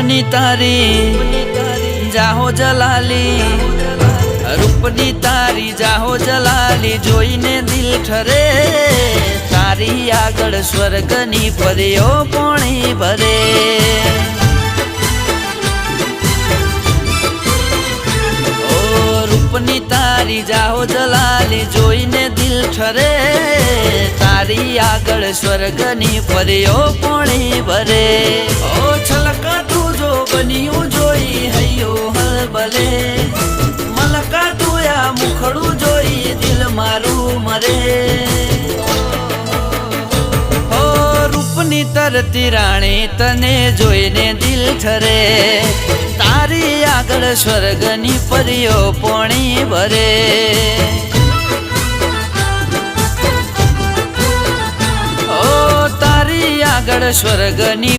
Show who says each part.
Speaker 1: रूपनी तारी जाहो जलाली, रूपनी तारी जाहो जलाली जोईने दिल ठरे। तारी आगळ स्वर्गनी परीओ पोणी भरे। ओ रूपनी तारी जाहो जलाली जोईने दिल ठरे। तारी आगळ स्वर्गनी परीओ पोणी भरे। ओ छलका तू जो बनियो जोई हयो हलबले। मलका तू या मुखड़ू जोई दिल मारू मरे। ओ रूपनी तरती राणी तने जोईने दिल ठरे। तारी आगळ स्वर्गनी परीओ पोणी भरे। ओ तारी आगळ स्वर्गनी